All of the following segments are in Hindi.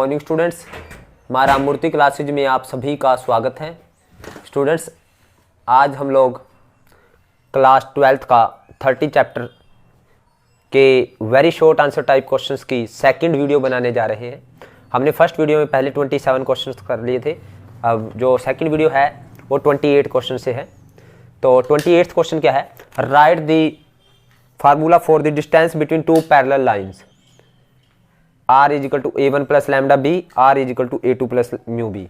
मॉर्निंग स्टूडेंट्स, हमारा मूर्ति क्लासेज में आप सभी का स्वागत है। स्टूडेंट्स, आज हम लोग क्लास 12th का 30 चैप्टर के very short answer type questions की सेकंड वीडियो बनाने जा रहे हैं। हमने फर्स्ट वीडियो में पहले 27 क्वेश्चंस कर लिए थे। अब जो सेकंड वीडियो है वो 28 क्वेश्चन से है। तो 28th क्वेश्चन क्या है? Write the formula for the distance between two parallel lines r is equal to a1 plus lambda b, r is equal to a2 plus mu b.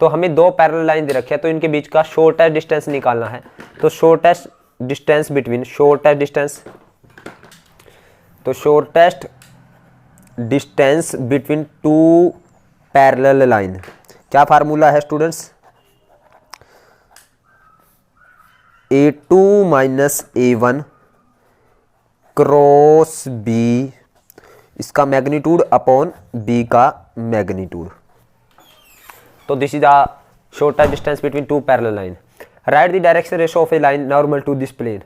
तो हमें दो पैरेलल लाइन दे रखी है, तो इनके बीच का शॉर्टेस्ट डिस्टेंस निकालना है। तो shortest distance between two parallel line क्या फार्मूला है students? a2 minus a1 cross b, इसका मैग्नीट्यूड अपॉन b का मैग्नीट्यूड। तो this is the shortest distance between two parallel line. Write the direction ratio of a line normal to this plane.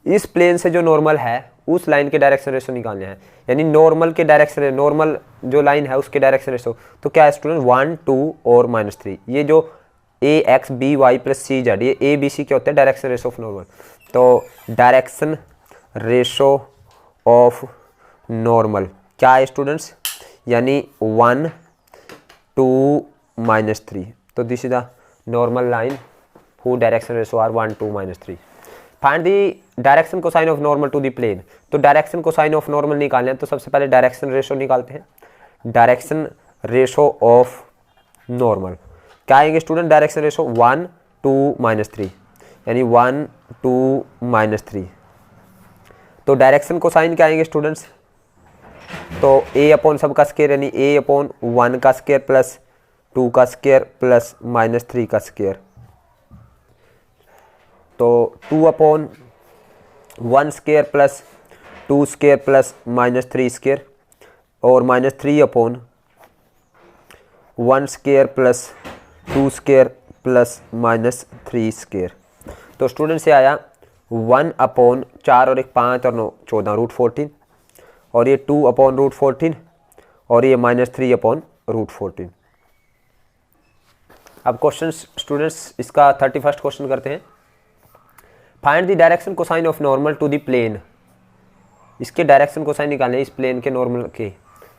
इस प्लेन से जो नॉर्मल है उस लाइन के डायरेक्शन रेशो निकालने हैं, यानी नॉर्मल के डायरेक्शन, नॉर्मल जो लाइन है उसके डायरेक्शन रेशो। तो क्या है स्टूडेंट? 1 2 और -3। ये जो a x b y plus c z, ये ए बी सी क्या होते हैं? Direction ratio of normal. तो डायरेक्शन रेशो ऑफ नॉर्मल क्या है स्टूडेंट्स? यानी 1 2 -3। तो this is the normal line who direction ratio are 1 2 -3। Find the direction cosine of normal to the plane. तो डायरेक्शन कोसाइन ऑफ नॉर्मल निकालना है, तो सबसे पहले डायरेक्शन रेशो निकालते हैं। डायरेक्शन रेशो ऑफ नॉर्मल क्या आएंगे स्टूडेंट? डायरेक्शन रेशो 1 2 -3, यानी 1 2 -3। तो डायरेक्शन कोसाइन क्या आएंगे स्टूडेंट्स? तो a अपॉन सब का स्क्वायर, यानी a अपॉन 1 का स्क्वायर प्लस 2 का स्क्वायर प्लस -3 का स्क्वायर। तो 2 upon 1 square plus 2 square plus -3 square, और -3 upon 1 square plus 2 square plus -3 square. तो स्टूडेंट से आया 1 अपॉन 4 और 1 5 और 9 14 √14, और ये 2 अपॉन √14, और ये -3 अपॉन √14। अब क्वेश्चन स्टूडेंट्स, इसका 31st क्वेश्चन करते हैं। Find the direction cosine of normal to the plane. इसके डायरेक्शन कोसाइन निकालने हैं इस प्लेन के नॉर्मल के,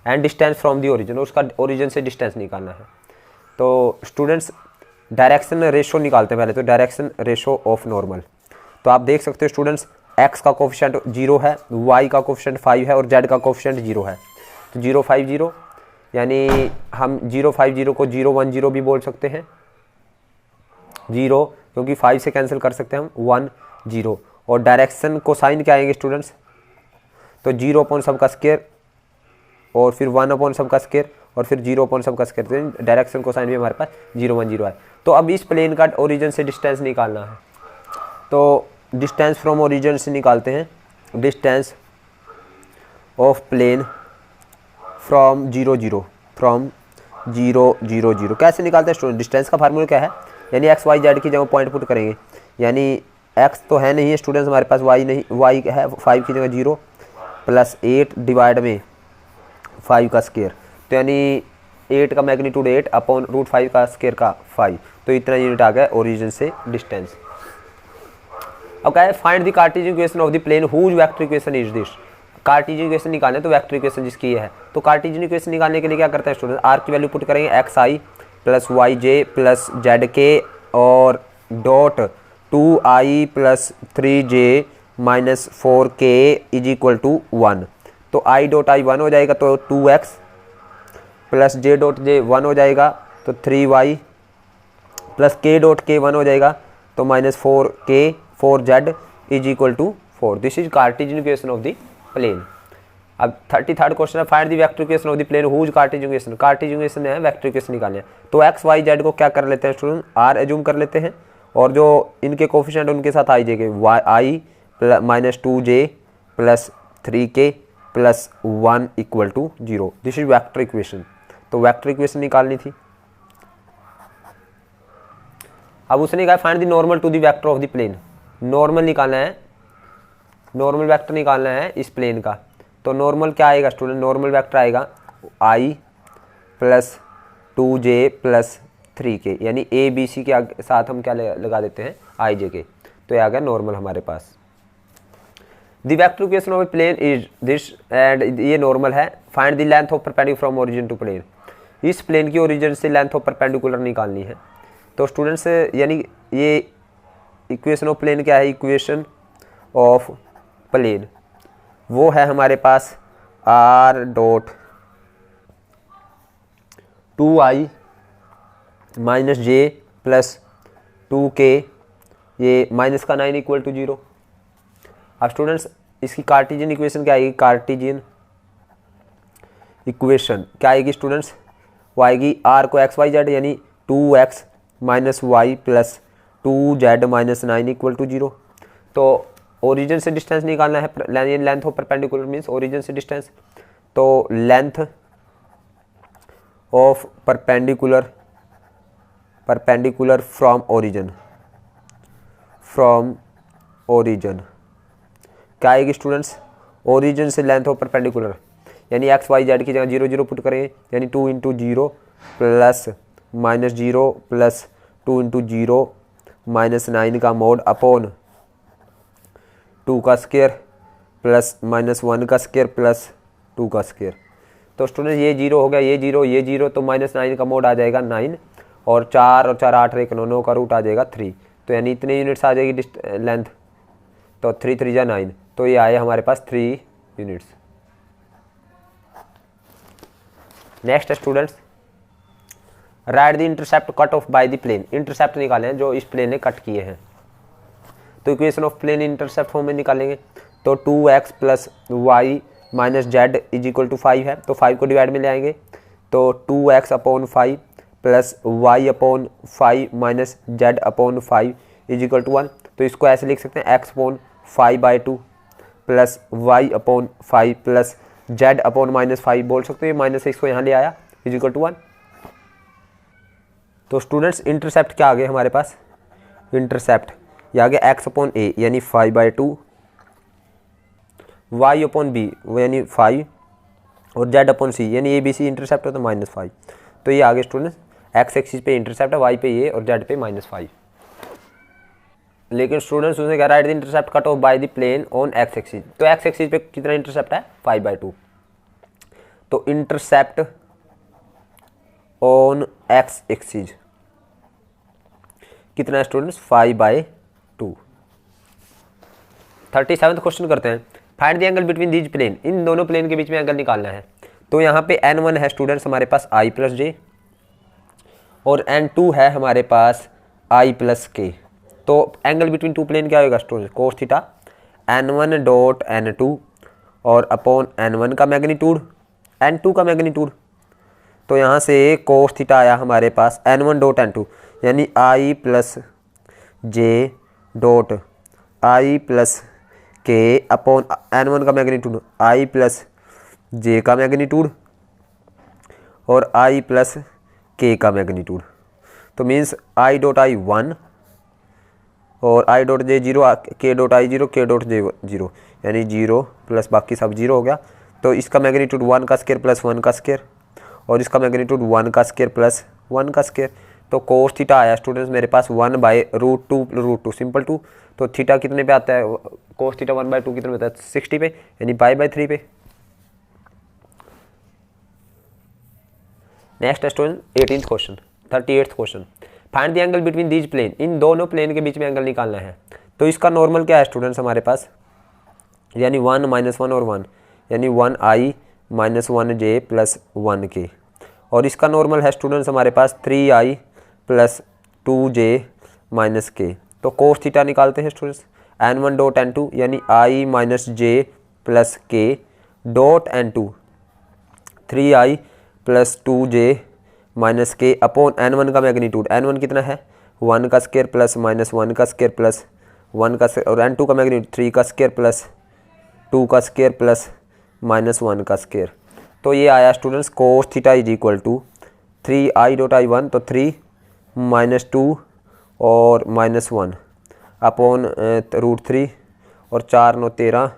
and distance from the origin, उसका ओरिजिन से डिस्टेंस निकालना है। तो स्टूडेंट्स डायरेक्शन रेशो निकालते हैं पहले। तो डायरेक्शन रेशो ऑफ नॉर्मल, तो आप देख सकते हो स्टूडेंट्स, x का कोफिशिएंट 0 है, y का कोफिशिएंट 5 है, और z का कोफिशिएंट 0 है। तो 0 5 0, यानी हम 0 5 0 को 0 1 0 भी बोल सकते हैं। 0 क्योंकि 5 से कैंसिल कर सकते हैं हम, 1 0। और डायरेक्शन कोसाइन क्या आएंगे स्टूडेंट्स? तो 0 अपॉन सब का स्क्वायर, और फिर 1 अपॉन सब का स्क्वायर, और फिर 0 अपॉन सब का स्क्वायर। तो डायरेक्शन कोसाइन भी हमारे पास 0 1 0 है। तो अब इस प्लेन का ओरिजिन से डिस्टेंस निकालना है। तो डिस्टेंस फ्रॉम ओरिजिन से निकालते हैं। Distance of plane from 0 0, from 0 0 0 कैसे निकालते हैं स्टूडेंट? डिस्टेंस का फार्मूला क्या है? यानी एक्स वाई जेड की जगह पॉइंट पुट करेंगे, यानी एक्स तो है नहीं है स्टूडेंट्स हमारे पास, वाई नहीं, वाई है 5 की जगह 0 प्लस 8 डिवाइड में 5 का स्क्वायर। तो यानी 8 का मैग्नीट्यूड 8 अपॉन √5 का स्क्वायर का 5। तो इतना यूनिट आ गया ओरिजिन से डिस्टेंस। अब क्या है? Find the Cartesian equation of the plane whose vector equation is this. Cartesian equation निकालने, तो वेक्टर इक्वेशन जिसकी ये है। तो कार्टेशियन इक्वेशन निकालने के लिए क्या करते हैं स्टूडेंट? आर की वैल्यू पुट करेंगे, xi plus yj plus zk और dot 2i plus 3j minus 4k is equal to 1। तो i डॉट i 1 हो जाएगा, तो 2x plus j dot j 1 हो जाएगा, तो 3y plus k dot k 1 हो जाएगा, तो -4k 4z is equal to 4। This is Cartesian equation of the plane. अब 33rd क्वेश्चन है, find the vector equation of the plane whose Cartesian equation. Cartesian equation है, वेक्टर इक्वेशन निकालने हैं। तो x y z को क्या कर लेते हैं स्टूडेंट? r एज्यूम कर लेते हैं, और जो इनके कोफिशिएंट उनके साथ i j के, i -2j plus 3k plus 1 equal to 0। This is vector equation. तो वेक्टर इक्वेशन निकालनी थी। अब उसने कहा find the normal to the vector of the plane. Normal निकालना है, नॉर्मल वेक्टर निकालना है इस प्लेन का। तो नॉर्मल क्या आएगा स्टूडेंट? नॉर्मल वेक्टर आएगा i plus 2j plus 3k, यानी ए बी सी के साथ हम क्या लगा देते हैं, आई जे के, तो ये आ गया नॉर्मल हमारे पास। The vector equation of a plane is this, and ये नॉर्मल है। Find the length of perpendicular from origin to plane, इस प्लेन की ओरिजिन से लेंथ ऑफ परपेंडिकुलर निकालनी है। तो स्टूडेंट्स यानी ये इक्वेशन ऑफ प्लेन क्या है, इक्वेशन ऑफ प्लेन वो है हमारे पास r डॉट 2i माइनस जे प्लस 2k, ये माइनस का 9 इक्वल टू 0। अब स्टूडेंट्स इसकी कार्टेशियन इक्वेशन क्या आएगी, कार्टेशियन इक्वेशन क्या आएगी स्टूडेंट्स, वो आएगी r को x y z यानी 2x minus y plus 2z minus 9 equal to 0। तो ओरिजिन से डिस्टेंस निकालना है, length of perpendicular means origin से डिस्टेंस, तो length of perpendicular from origin क्या आएगी स्टूडेंट्स, ओरिजिन से लेंथ ऑफ परपेंडिकुलर यानी एक्स वाई जेड की जगह 0 0 पुट करें, यानी 2 into 0 plus minus 0 plus 2 into 0 minus 9 का मोड अपॉन 2 का स्क्वायर प्लस माइनस 1 का स्क्वायर प्लस 2 का स्क्वायर। तो स्टूडेंट ये 0 हो गया, ये 0 ये 0, तो माइनस 9 का मोड आ जाएगा 9, और 4 और 4 8 एक 9 का रूट आ जाएगा 3, तो यानी इतने यूनिट्स आ जाएगी लेंथ, तो 3 3 जा 9, तो ये आए हमारे पास 3 units. Next students, right the intercept cut off by the plane, intercept निकाले हैं जो इस प्लेन ने कट किए हैं। तो equation of plane intercept form में निकालेंगे, तो 2x plus y minus z is equal to 5 है, तो 5 को डिवाइड में ले आएंगे, तो 2x upon 5 plus y upon 5 minus z upon 5 is equal to 1। तो इसको ऐसे लिख सकते हैं x upon 5/2 plus y upon 5 plus z upon minus 5 बोल सकते हैं, माइनस 6 को यहाँ ले आया इज इक्वल टू 1। तो स्टूडेंट्स इंटरसेप्ट क्या आ गया हमारे पास, इंटरसेप्ट ये आ गया x अपॉन a यानी 5/2, y अपॉन b यानी 5, और z अपॉन c यानी a b c इंटरसेप्ट है तो -5। तो ये आगे स्टूडेंट्स x एक्सिस पे इंटरसेप्ट है, y पे ये और z पे -5। लेकिन स्टूडेंट्स उसने कहा right the intercept cut off by the plane on x axis, तो x एक्सिस पे कितना इंटरसेप्ट है 5/2, तो इंटरसेप्ट ऑन x एक्सिस कितना है स्टूडेंट्स 5/2। 37वां क्वेश्चन करते हैं, find the angle between these plane, इन दोनों प्लेन के बीच में एंगल निकालना है। तो यहाँ पे n1 है स्टूडेंट्स हमारे पास i प्लस जे, और n2 है हमारे पास i प्लस के। तो एंगल बिटवीन टू प्लेन क्या होगा students, cos theta n1 dot n2 और अपॉन n1 का मैग्नीट्यूड n2 का मैग्नीट्यूड। तो यहाँ से कोस थीटा आया हमारे पास n1 डॉट n2 यानी i plus J dot i plus के अपॉन n1 का मैग्नीट्यूड i प्लस जे का मैग्नीट्यूड और i प्लस के का मैग्नीट्यूड। तो मीन्स i डॉट i 1 और i dot J 0, k dot i 0, k dot J 0 यानी 0 प्लस बाकी सब 0 हो गया। तो इसका मैग्नीट्यूड 1 का स्क्वायर प्लस 1 का स्क्वायर, और इसका मैग्नीट्यूड 1 का स्क्वायर प्लस 1 का स्क्वायर। तो कोस थीटा आया स्टूडेंट्स मेरे पास 1/√2 सिंपल 2। तो थीटा कितने पे आता है, कोस थीटा 1/2 कितने पे आता है 60 पे, यानी π/3 पे। Next student 18th question, 38th question, find the angle between these plane, इन दोनों प्लेन के बीच में एंगल निकालना है। तो इसका नॉर्मल क्या है स्टूडेंट्स हमारे पास, यानी 1 -1 और 1 यानी 1i minus 1j plus 1k, और इसका नॉर्मल है स्टूडेंट्स हमारे पास 3i plus 2j minus k। तो कोस थीटा निकालते हैं स्टूडेंट्स, n1 डॉट n2 यानी i minus j plus k dot n2 3i plus 2j minus k upon n1 का मैग्नीट्यूड, n1 कितना है 1 का स्क्वायर प्लस माइनस 1 का स्क्वायर प्लस 1 का स्क्वायर, और n2 का मैग्नीट्यूड 3 का स्क्वायर प्लस 2 का स्क्वायर प्लस माइनस 1 का स्क्वायर। तो ये आया students cos theta is equal to 3i dot i1 तो 3 माइनस 2 और माइनस 1 अपॉन √3 और 4 9 13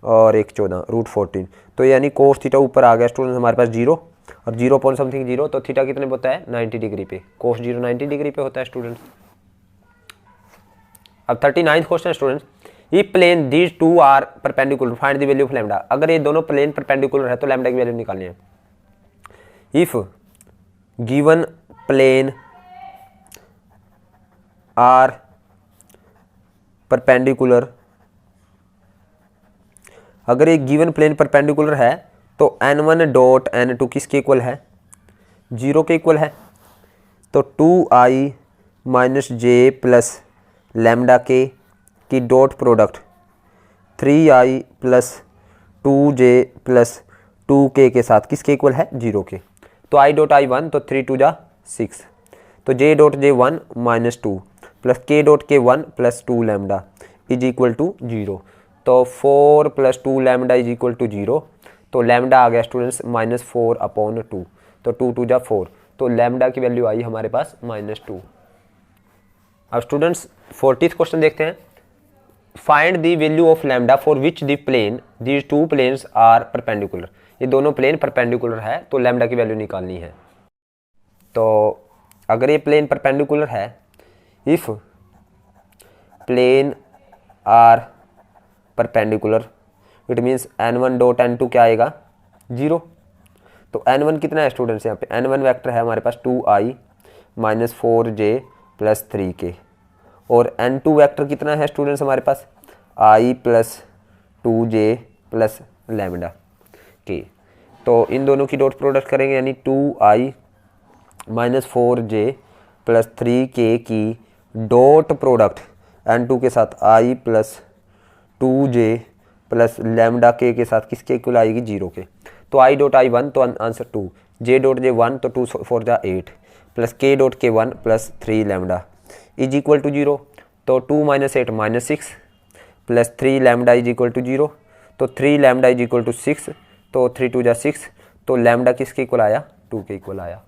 और 1 14 √14। तो यानी कोस थीटा ऊपर आ गया स्टूडेंट्स हमारे पास 0 और 0 पॉइंट समथिंग 0, तो थीटा कितने पे होता है 90 डिग्री पे, कोस 0 90 डिग्री पे होता है स्टूडेंट्स। अब 39th क्वेश्चन स्टूडेंट्स, ये plane these two are perpendicular find the value of lambda. अगर ये दोनों प्लेन परपेंडिकुलर है तो लैम्डा की वैल्यू निकालनी है। If given plane are perpendicular, अगर एक गिवन प्लेन परपेंडिकुलर है तो n1 डॉट n2 किसके इक्वल है 0 के इक्वल है। तो 2i माइनस जे प्लस लैम्डा के की dot product 3i plus 2j plus 2k के साथ किसके इक्वल है 0 के। तो i डॉट i 1 तो 3 2 जा 6, तो j dot j 1 minus 2 plus k dot k 1 plus 2 lambda is equal to 0। तो 4 plus 2 lambda is equal to 0। तो लैम्डा आ गया स्टूडेंट्स -4 अपॉन 2, तो 2 2 जा 4, तो लैम्डा की वैल्यू आई हमारे पास -2। अब स्टूडेंट्स 40th क्वेश्चन देखते हैं, find the value of lambda for which the plane these two planes are perpendicular. ये दोनों प्लेन परपेंडिकुलर है तो लैम्डा की वैल्यू निकालनी है। तो अगर ये प्लेन परपेंडिकुलर है, if plane are perpendicular it means n1 dot n2 क्या आएगा 0। तो n1 कितना है स्टूडेंट्स, यहाँ पे n1 वेक्टर है हमारे पास 2i minus 4j plus 3k, और n2 वेक्टर कितना है स्टूडेंट्स हमारे पास i plus 2j plus lambda के। तो इन दोनों की डॉट प्रोडक्ट करेंगे यानी 2i minus 4j plus 3k की डॉट प्रोडक्ट n2 के साथ i plus 2j plus lambda के साथ किसके इक्वल आएगी 0 के। तो i डॉट i 1 तो आंसर 2, j डॉट j 1 तो 2 4 जा 8 plus k dot k 1 plus 3 lambda is equal to 0। तो 2 minus 8 minus 6 plus 3 lambda is equal to 0, तो 3 लैम्डा इज इक्वल टू 6, तो 3 2 जा 6, तो लैम्डा किसके इक्वल आया 2 के इक्वल आया।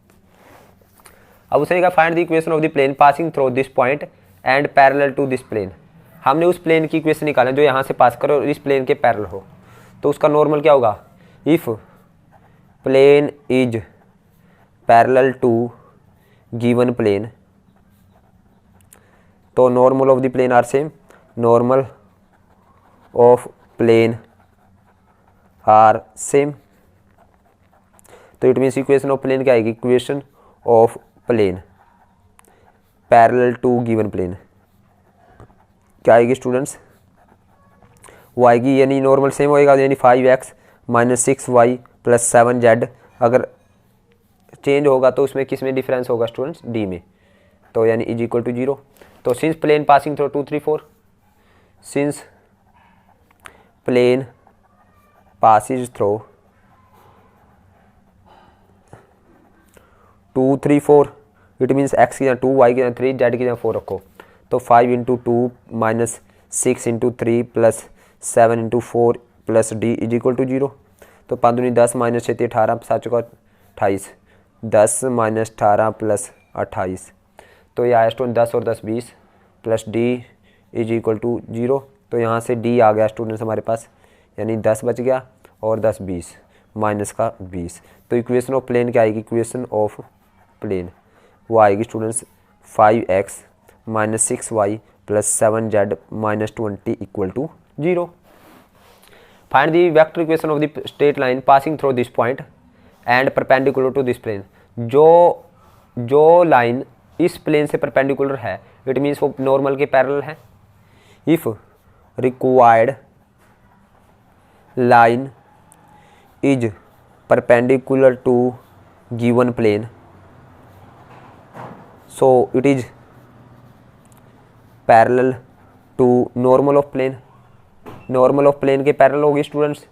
अब उसने कहा find the equation of the plane passing through this point and parallel to this plane. हमने उस प्लेन की इक्वेशन निकाला जो यहाँ से पास करो और इस प्लेन के पैरेलल हो, तो उसका नॉर्मल क्या होगा, if plane is parallel to given plane, तो normal of the plane are same, normal of plane are same. तो it means equation of plane क्या आएगी, equation of plane parallel to given plane क्या आएगी स्टूडेंट्स, वो आएगी यानी नॉर्मल सेम होएगा यानी 5x minus 6y plus 7z। अगर चेंज होगा तो उसमें किस में डिफरेंस होगा स्टूडेंट्स, डी में, तो यानी इज इक्वल टू 0। तो since plane passing through 2 3 4, since plane passes through 2 3 4 it means x की जहाँ 2 y की जहाँ 3 z की जहाँ 4 रखो, तो 5 into 2 minus 6 into 3 plus 7 into 4 plus d is equal to 0। तो 5 दूनी 10 माइनस 6 18 7 चौका 28, 10 माइनस 18 प्लस 28, तो ये आया स्टूडेंट 10 और 10 20 plus d is equal to 0। तो यहाँ से डी आ गया स्टूडेंट्स हमारे पास, यानी 10 बच गया और 10 20 माइनस का 20। तो इक्वेशन ऑफ प्लेन क्या आएगी, इक्वेशन ऑफ प्लेन वो आएगी students 5x minus 6y plus 7z minus 20 equal to 0। Find the vector equation of the straight line passing through this point and perpendicular to this plane. जो लाइन इस प्लेन से परपेंडिकुलर है इट मीन्स वो नॉर्मल के पैरेलल है। If required line is perpendicular to given plane so it is parallel to normal of plane। Normal of plane के पैरेलल होगी स्टूडेंट्स।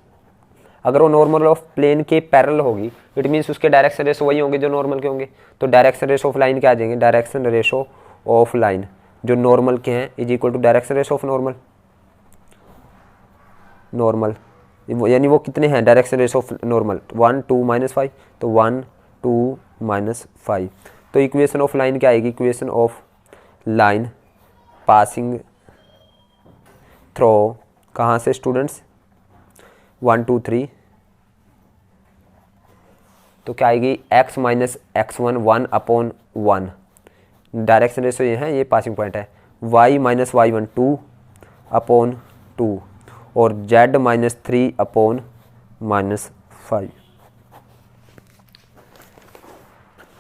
अगर वो नॉर्मल ऑफ प्लेन के पैरेलल होगी इट मीन्स उसके डायरेक्शन रेशो वही होंगे जो नॉर्मल के होंगे। तो डायरेक्शन रेशो ऑफ लाइन क्या आ जाएंगे, डायरेक्शन रेशो ऑफ लाइन जो नॉर्मल के हैं is equal to direction ratio of normal. Normal यानी वो कितने हैं, direction ratio of normal 1 2 minus 5, तो 1 2 माइनस 5। तो इक्वेशन ऑफ लाइन क्या आएगी, equation of line passing through कहाँ से स्टूडेंट्स 1 2 3 तो क्या आएगी x minus x1 1/1, direction ratio ये है, ये पासिंग पॉइंट है। y माइनस y1 2/2 और z माइनस 3/-5।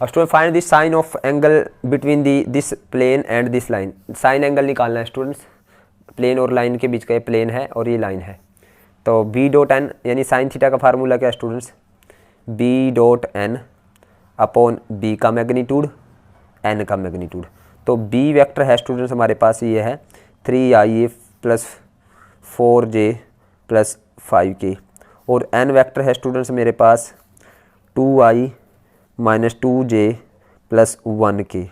अब student find the sine of angle between this plane and this line. Sine angle निकालना है स्टूडेंट्स, प्लेन और लाइन के बीच का ये प्लेन है और ये लाइन है। तो b डॉट n यानी साइन थीटा का फार्मूला क्या है students, b dot n upon b का मैग्नीट्यूड n का मैग्नीट्यूड। तो b वेक्टर है स्टूडेंट्स हमारे पास ये है 3i plus 4j plus 5k और n वेक्टर है स्टूडेंट्स मेरे पास 2i minus 2j plus 1k।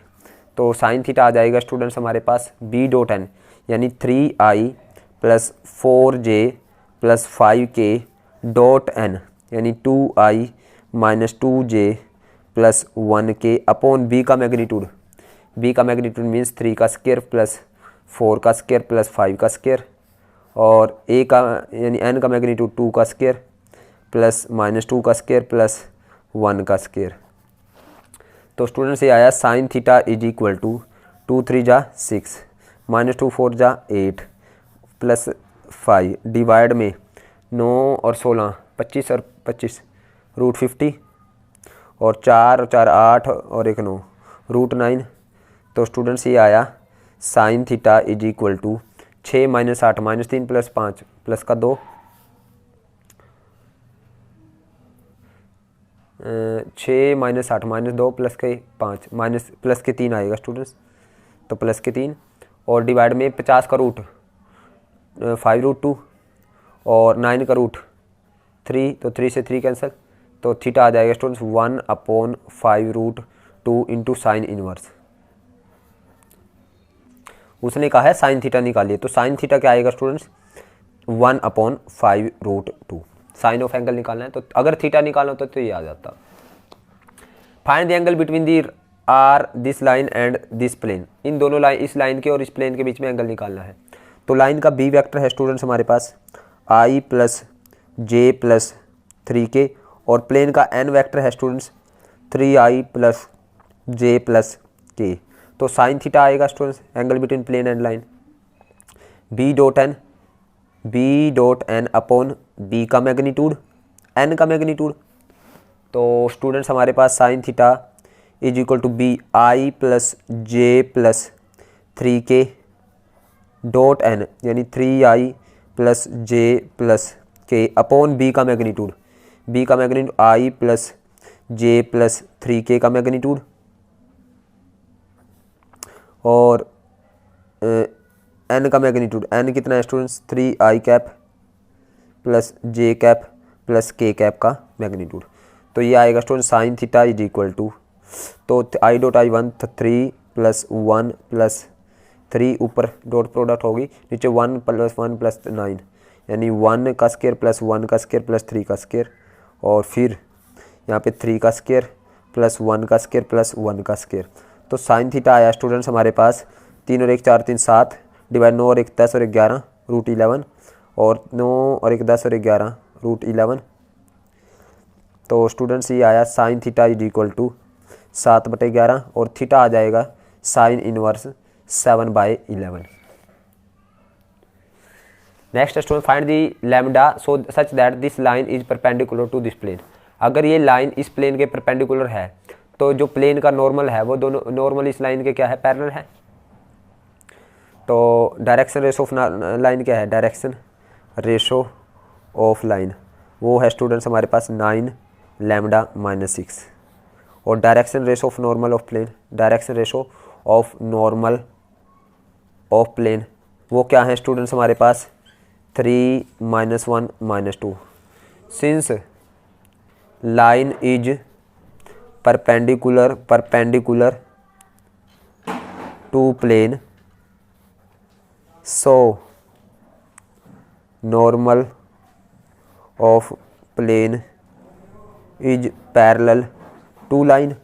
तो साइन थीटा आ जाएगा स्टूडेंट्स हमारे पास b डॉट n यानी 3i plus 4j plus 5k dot n यानी 2i minus 2j plus 1k upon b का मैग्नीट्यूड। b का मैग्नीट्यूड मीन्स 3 का स्क्वायर प्लस 4 का स्क्वायर प्लस 5 का स्क्वायर और a का यानी n का मैग्नीट्यूड 2 का स्क्वायर प्लस माइनस 2 का स्क्वायर प्लस 1 का स्क्वायर। तो स्टूडेंट से आया sine theta is equal to 2 3 जा 6 माइनस 2 4 जा 8 प्लस 5 डिवाइड में 9 और 16 25 और 25 रूट 50 और 4 और 4 8 और 1 9 रूट 9। तो स्टूडेंट्स ये आया sine theta is equal to 6 minus 8 minus 3 plus 5 plus का 2 6 माइनस 8 माइनस 2 प्लस के 5 माइनस प्लस के 3 आएगा स्टूडेंट्स। तो प्लस के 3 और डिवाइड में 50 का रूट 5 रूट 2 और 9 का रूट 3 तो 3 से 3 कैंसिल। तो थीटा आ जाएगा students 1/5 root 2 into sine inverse. उसने कहा है साइन थीटा निकालिए, तो साइन थीटा क्या आएगा students 1/5 root 2। Sine of angle निकालना है तो अगर थीटा निकालना होता तो ये आ जाता। Find the angle between the r this line and this plane. इन दोनों लाइन, इस लाइन के और इस प्लेन के बीच में एंगल निकालना है। तो लाइन का बी वेक्टर है स्टूडेंट्स हमारे पास i plus j plus 3k और प्लेन का n वेक्टर है students 3i plus j plus k। तो साइन थीटा आएगा students angle between plane and line b dot n upon b का मैग्नीट्यूड n का मैग्नीट्यूड। तो स्टूडेंट्स हमारे पास sine theta is equal to b i plus j plus 3k dot n यानी 3i plus j plus k upon b का मैग्नीट्यूड। b का magnitude i plus j plus 3k का मैग्नीट्यूड और n का मैग्नीट्यूड n कितना है students 3i cap plus j cap plus k cap का मैग्नीट्यूड। तो ये आएगा student sine theta is equal to, तो i dot i1 3 plus 1 plus 3 ऊपर डॉट प्रोडक्ट होगी नीचे 1 प्लस 1 प्लस 9 यानी 1 का स्क्वायर प्लस 1 का स्क्वायर प्लस 3 का स्क्वायर और फिर यहाँ पे 3 का स्क्वायर प्लस 1 का स्क्वायर प्लस 1 का स्क्वायर। तो साइन थीटा आया स्टूडेंट्स हमारे पास 3 और 1 4 3 7 डिवाइड 9 और 1 10 और 11 रूट 11 और 9 और 1 10 और 11 रूट 11। तो स्टूडेंट्स ये आया sine theta is equal to 7/11 और थीटा आ जाएगा sine inverse 7/11। Next student find the lambda so such that this line is perpendicular to this plane. अगर ये लाइन इस प्लेन के परपेंडिकुलर है तो जो प्लेन का नॉर्मल है वो दोनों नॉर्मल इस लाइन के क्या है, पैरेलल है। तो डायरेक्शन रेशो ऑफ लाइन क्या है, डायरेक्शन रेशो ऑफ लाइन वो है स्टूडेंट्स हमारे पास 9 लैम्डा माइनस 6 और direction ratio of normal of plane, direction ratio of normal of plane वो क्या है स्टूडेंट्स हमारे पास 3 -1 -2। Since line is perpendicular to plane so normal of plane is parallel to line.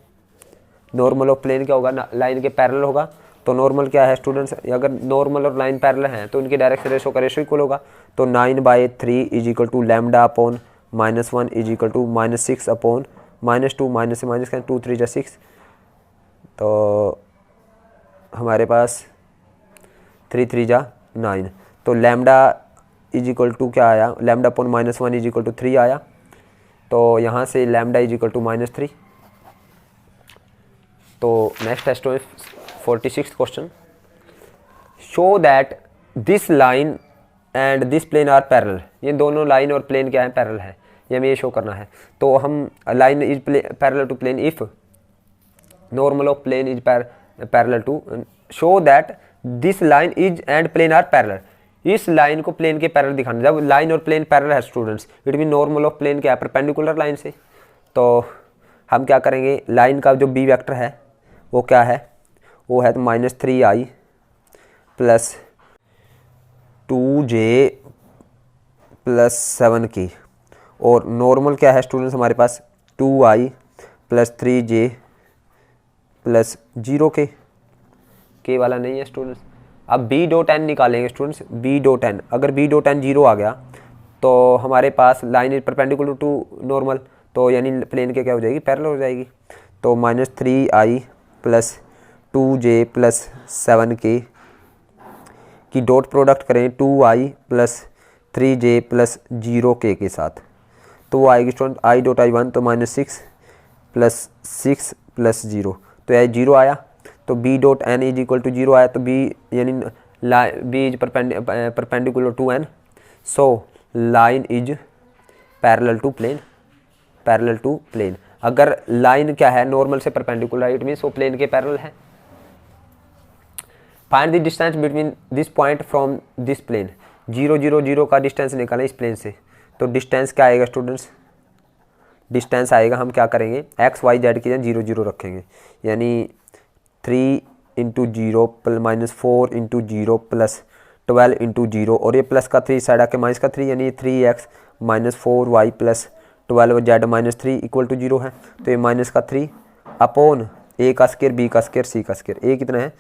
Normal of plane क्या होगा, लाइन के पैरेलल होगा। तो नॉर्मल क्या है स्टूडेंट्स, अगर नॉर्मल और लाइन पैरेलल हैं तो उनकी डायरेक्शन रेशो का रेशो इक्वल होगा। तो 9/3 is equal to lambda upon -1 is equal to -6 upon -2 minus से माइनस करें, 2 3 जा 6, तो हमारे पास 3 3 जा 9। तो लैम्डा इज इक्वल टू क्या आया, lambda upon -1 is equal to 3 आया। तो यहाँ से लैम्डा इज इक्वल टू -3। तो नेक्स्ट है student 46 question, show that this line and this plane are parallel. ये दोनों लाइन और प्लेन क्या है, पैरेलल है, ये हमें ये शो करना है। तो हम line is parallel to plane if normal of plane is parallel to, show that this line is and plane are parallel. इस लाइन को प्लेन के पैरेलल दिखाना। जब लाइन और प्लेन पैरेलल है students, it mean normal of plane क्या है, परपेंडिकुलर लाइन से। तो हम क्या करेंगे, लाइन का जो बी वेक्टर है वो क्या है, वो है -3i plus 2j plus 7k, और नॉर्मल क्या है स्टूडेंट्स हमारे पास 2i plus 3j plus 0k, के वाला नहीं है स्टूडेंट्स। अब बी डॉट एन निकालेंगे स्टूडेंट्स, बी डॉट एन, अगर बी डॉट एन 0 आ गया तो हमारे पास line is perpendicular to normal, तो यानी प्लेन के क्या हो जाएगी, पैरेलल हो जाएगी। तो -3i plus 2j plus 7k की डॉट प्रोडक्ट करें 2i plus 3j plus 0k के साथ, तो वो आएगी स्टूडेंट i डॉट i1, तो -6 प्लस 6 प्लस 0, तो यह 0 आया। तो b dot n is equal to 0 आया, तो b यानी b is perpendicular to n, so line is parallel to plane, parallel to plane. अगर लाइन क्या है, नॉर्मल से परपेंडिकुलर, इट मीन्स वो प्लेन के पैरेलल है। Find the distance between this point from this plane, 0 0 0 का डिस्टेंस निकालें इस प्लेन से। तो डिस्टेंस क्या आएगा स्टूडेंट्स, डिस्टेंस आएगा, हम क्या करेंगे x y z की जगह 0 0 रखेंगे, यानी 3 into 0 plus -4 into 0 plus 12 into 0, और ये प्लस का 3 साइड आके माइनस का 3, यानी 3x minus 4y plus 12z minus 3 equal to 0 है। तो ये माइनस का 3 अपॉन a का स्क्वायर b का स्क्वायर c का स्क्वायर, a कितना है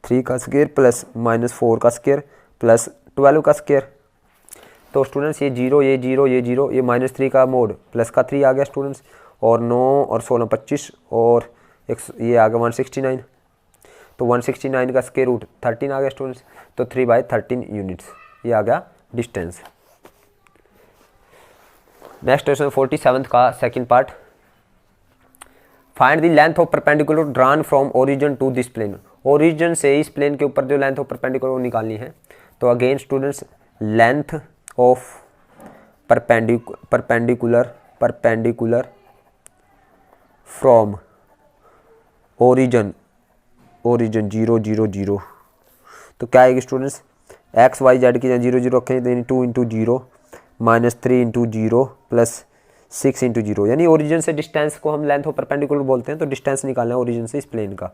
3 का स्क्वायर प्लस -4 का स्क्वायर प्लस 12 का स्क्वायर। तो स्टूडेंट्स ये 0 ये 0 ये 0, ये -3 का मोड प्लस का 3 आ गया स्टूडेंट्स, और 9 और 16 25, और ये आ गया 169, तो 169 का स्क्वायर रूट 13 आ गया स्टूडेंट्स, तो 3/13 यूनिट्स, ये आ गया डिस्टेंस। नेक्स्ट क्वेश्चन 47 का second part, find the length of perpendicular drawn from origin to this plane. Origin से इस प्लेन के ऊपर जो लेंथ ऑफ परपेंडिकुलर निकालनी है। तो again students length of perpendicular from origin 0 0 0, तो क्या आएगी स्टूडेंट्स, x y z की जगह 0 0 रखें, यानी 2 इंटू 0 -3 इंटू 0 प्लस 6 इंटू 0, यानी ओरिजिन से डिस्टेंस को हम लेंथ ऑफ परपेंडिकुलर बोलते हैं। तो डिस्टेंस निकालना है ओरिजिन से इस प्लेन का,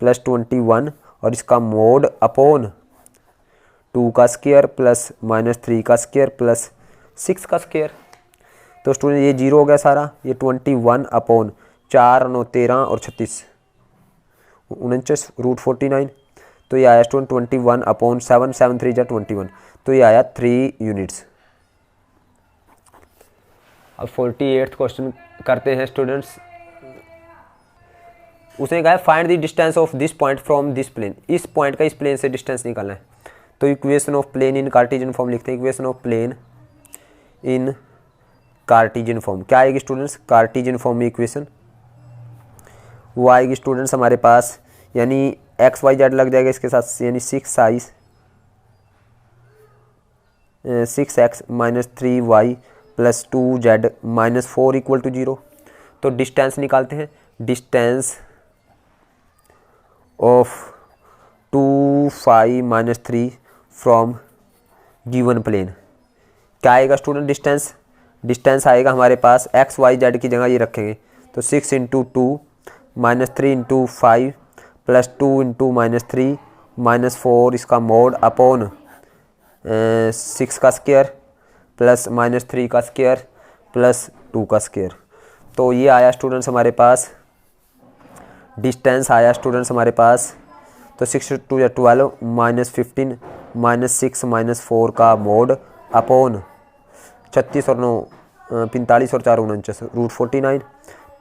प्लस 21, और इसका मोड अपॉन 2 का स्क्वायर प्लस -3 का स्क्वायर प्लस 6 का स्क्वायर। तो स्टूडेंट ये 0 हो गया सारा, ये 21 अपॉन 4 9 13 और 36 49 रूट 49, तो ये आया स्टूडेंट 21 अपॉन 7 7 3 जा 21, तो ये आया 3 यूनिट्स। अब 48th क्वेश्चन करते हैं स्टूडेंट्स, उसने कहा find the distance of this point from this plane. इस पॉइंट का इस प्लेन से डिस्टेंस निकालना है। तो equation of plane in Cartesian form लिखते हैं, equation of plane in Cartesian form क्या आएगी स्टूडेंट्स, कार्टेशियन फॉर्म में इक्वेशन वो आएगी स्टूडेंट्स हमारे पास, यानी एक्स वाई जेड लग जाएगा इसके साथ, यानी 6x minus 3y plus 2z minus 4 equal to 0। तो डिस्टेंस निकालते हैं, distance of 2 minus 3 from given plane क्या आएगा स्टूडेंट, डिस्टेंस आएगा हमारे पास एक्स वाई जेड की जगह ये रखेंगे, तो 6 into 2 minus 3 into 5 plus 2 into minus 3 minus 4 इसका मोड अपॉन 6 का स्क्वायर प्लस माइनस 3 का स्क्वायर प्लस 2 का स्क्वायर। तो ये आया स्टूडेंट्स हमारे पास, डिस्टेंस आया स्टूडेंट्स हमारे पास, तो 6 2 या 12 माइनस 15 माइनस 6 माइनस 4 का मोड अपॉन 36 और 9 45 और 4 49 रूट 49।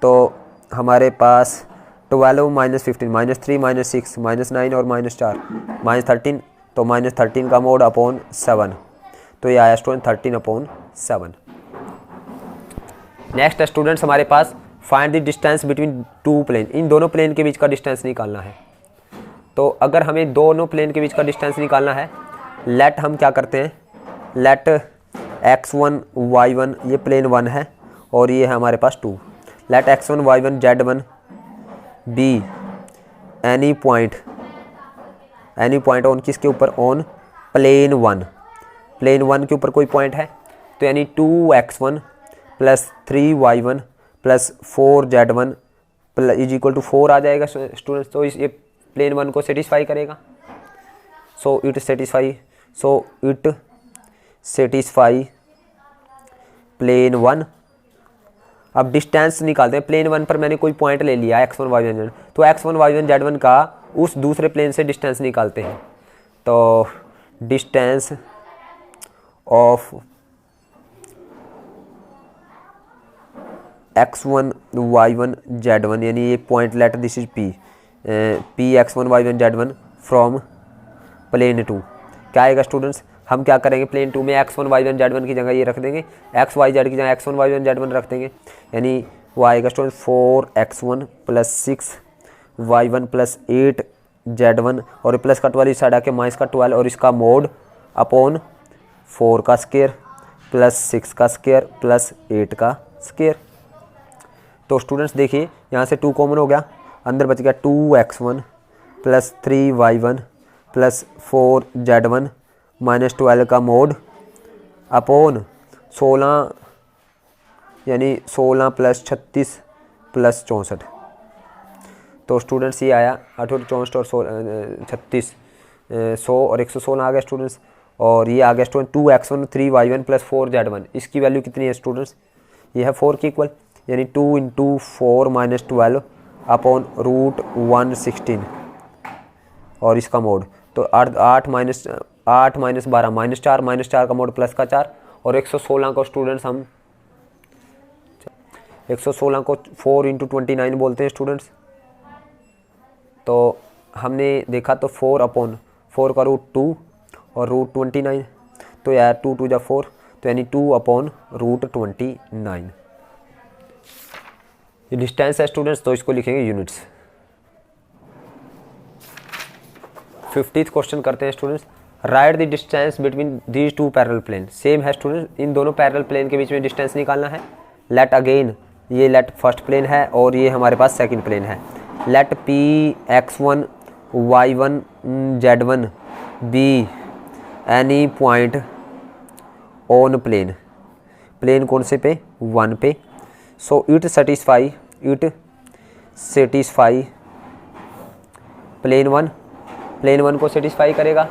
तो हमारे पास 12 माइनस 15 माइनस 3 माइनस 6 माइनस 9 और माइनस 4 माइनस 13, तो माइनस 13 का मोड अपॉन 7, तो ये आया स्टूडेंट 13/7। नेक्स्ट स्टूडेंट्स हमारे पास find the distance between two plane, इन दोनों प्लेन के बीच का डिस्टेंस निकालना है। तो अगर हमें दोनों प्लेन के बीच का डिस्टेंस निकालना है, लेट हम क्या करते हैं, लेट x1 y1 ये प्लेन 1 है और ये है हमारे पास 2, let x1 y1 z1 be any point on किसके ऊपर, ऑन प्लेन 1, प्लेन 1 के ऊपर कोई पॉइंट है, तो यानी 2x1 plus 3y1 plus 4z1 is equal to 4 आ जाएगा स्टूडेंट्स। तो ये प्लेन 1 को सेटिस्फाई करेगा। So it satisfy plane 1। अब डिस्टेंस निकालते हैं, प्लेन 1 पर मैंने कोई पॉइंट ले लिया x1 y1 z1, तो x1 y1 z1 का उस दूसरे प्लेन से डिस्टेंस निकालते हैं। तो distance of x1 y1 z1 यानी ये पॉइंट, let this is p x1 y1 z1 from plane 2, क्या आएगा स्टूडेंट्स, हम क्या करेंगे, प्लेन 2 में x1 y1 z1 की जगह ये रख देंगे, x y z की जगह x1 y1 z1 रख देंगे, यानी वो आएगा student 4x1 plus 6y1 plus 8z1 और प्लस का 12 इस साइड आके माइनस का 12 और इसका मोड अपॉन 4 का स्क्वायर प्लस 6 का स्क्वायर प्लस 8 का स्क्वायर। तो स्टूडेंट्स देखिए यहाँ से 2 कॉमन हो गया, अंदर बच गया 2x1 plus 3y1 plus 4z1 minus 12 का मोड अपॉन 16 यानी 16 प्लस 36 प्लस 64। तो स्टूडेंट्स ये आया 8 और 64 और 36 100 और 116 आ गया स्टूडेंट्स। और ये आ गया student 2x1 3y1 plus 4z1, इसकी वैल्यू कितनी है स्टूडेंट्स, ये है 4 की इक्वल, यानी 2 × 4 माइनस 12 अपॉन रूट 116 और इसका मोड, तो 8 माइनस 12 माइनस 4 का मोड प्लस का 4 और 116 को स्टूडेंट्स हम 116 को 4 × 29 बोलते हैं स्टूडेंट्स। तो हमने देखा तो 4 अपॉन 4 का रूट 2 और रूट 29, तो यार 2 × 2 = 4, तो यानी 2 अपॉन रूट 29 ये डिस्टेंस है स्टूडेंट्स, तो इसको लिखेंगे यूनिट्स। 50th क्वेश्चन करते हैं students, right the distance between these two parallel plane, same है स्टूडेंट्स, इन दोनों पैरेलल प्लेन के बीच में डिस्टेंस निकालना है। लेट अगेन ये लेट फर्स्ट प्लेन है और ये हमारे पास सेकंड प्लेन है। Let p x1 y1 z1 be any point on plane, plane कौन से पे, 1 पे। So it satisfy plane 1, plane 1 को सेटिस्फाई करेगा।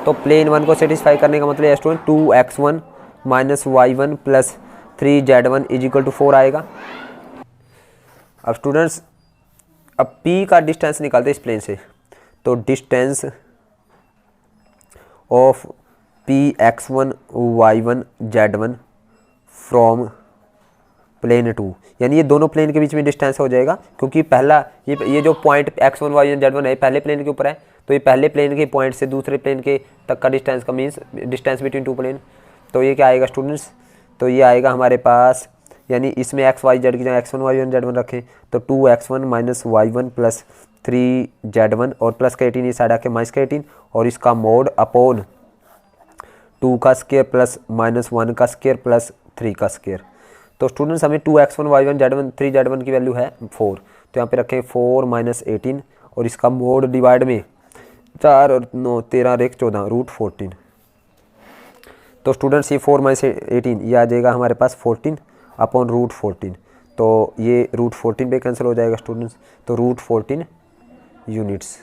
तो प्लेन 1 को सेटिस्फाई करने का मतलब है student 2x1 minus y1 plus 3z1 is equal to 4 आएगा। अब स्टूडेंट्स अब p का डिस्टेंस निकालते हैं इस प्लेन से, तो distance of p x1 y1 z1 from plane 2, यानी ये दोनों प्लेन के बीच में डिस्टेंस हो जाएगा, क्योंकि पहला ये जो पॉइंट x1 y1 z1 है पहले प्लेन के ऊपर है, तो ये पहले प्लेन के पॉइंट से दूसरे प्लेन के तक का डिस्टेंस का means distance between two plane. तो ये क्या आएगा स्टूडेंट्स, तो ये आएगा हमारे पास, यानी इसमें x y z की जगह x1 y1 z1 रखें तो 2x1 minus y1 plus 3z1 और प्लस का 18 इस साइड आके माइनस का 18 और इसका मोड अपॉन 2 का स्क्वायर प्लस माइनस 1 का स्क्वायर प्लस 3 का स्क्वायर। तो स्टूडेंट्स हमें 2x1 y1 z1 3z1 की वैल्यू है 4, तो यहाँ पे रखें 4 माइनस 18 और इसका मोड डिवाइड में 4 और 9 13 और 1 14 रूट 14। तो स्टूडेंट्स ये 4 माइनस 18 ये आ जाएगा हमारे पास 14 अपॉन रूट 14, तो ये रूट 14 पे कैंसिल हो जाएगा स्टूडेंट्स, तो रूट 14 यूनिट्स।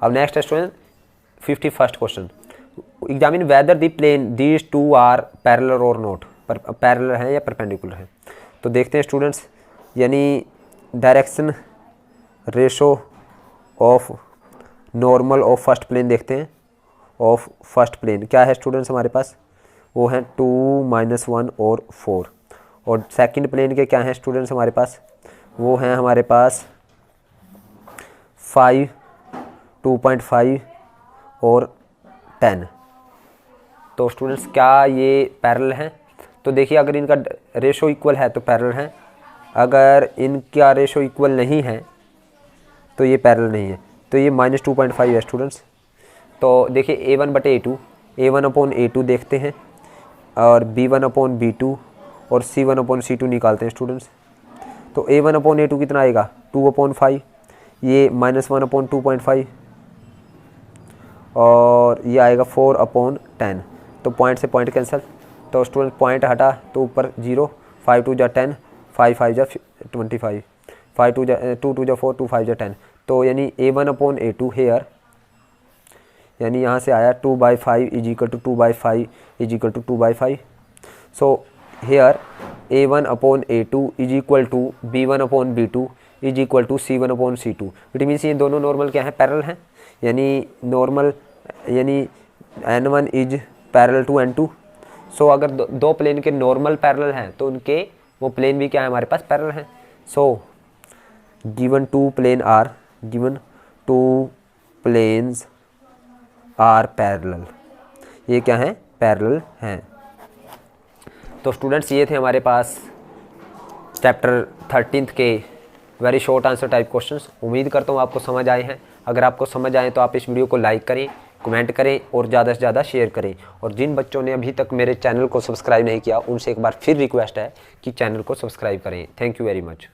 अब नेक्स्ट है student 51st question, examine whether the plane these two are parallel और नॉट, पैरेलल है या परपेंडिकुलर है। तो देखते हैं स्टूडेंट्स, यानी direction ratio of normal of first plane देखते हैं। ऑफ फर्स्ट प्लेन क्या है स्टूडेंट्स हमारे पास, वो है 2 - 1 और 4, और सेकंड प्लेन के क्या हैं स्टूडेंट्स हमारे पास, वो हैं हमारे पास 5, 2.5 और 10। तो स्टूडेंट्स क्या ये पैरेलल हैं? तो देखिए अगर इनका रेशो इक्वल है तो पैरेलल हैं, अगर इनका रेशो इक्वल नहीं है तो ये पैरेलल नहीं है। तो ये -2.5 है स्टूडेंट्स। तो देखिए A1/A2, A1/A2 देखते हैं और B1/B2 और C1/C2 निकालते हैं स्टूडेंट्स। तो A1/A2 कितना आएगा 2/5, ये -1/2.5 और ये आएगा 4/10। तो पॉइंट से पॉइंट कैंसिल, तो स्टूडेंट पॉइंट हटा तो ऊपर 0, 5 2 जा 10, 5 5 जा 25, 5 2 जा 2 2 जा 4, 2 5 जा 10। तो यानी A1/A2 हेयर, यानी यहाँ से आया 2/5 = 2/5 = 2/5। So here A1/A2 = B1/B2 = C1/C2। It means ये दोनों नॉर्मल क्या है, पैरेलल हैं। यानी नॉर्मल यानी N1 is parallel to N2। सो अगर दो प्लेन के नॉर्मल पैरेलल हैं तो उनके वो प्लेन भी क्या है हमारे पास, पैरेलल हैं। So given two planes are parallel, ये क्या है, पैरेलल हैं। तो स्टूडेंट्स ये थे हमारे पास चैप्टर 13 के very short answer type questions. उम्मीद करता हूँ आपको समझ आए हैं। अगर आपको समझ आए तो आप इस वीडियो को लाइक करें, कमेंट करें और ज़्यादा से ज़्यादा शेयर करें। और जिन बच्चों ने अभी तक मेरे चैनल को सब्सक्राइब नहीं किया उनसे एक बार फिर रिक्वेस्ट है कि चैनल को सब्सक्राइब करें। Thank you very much.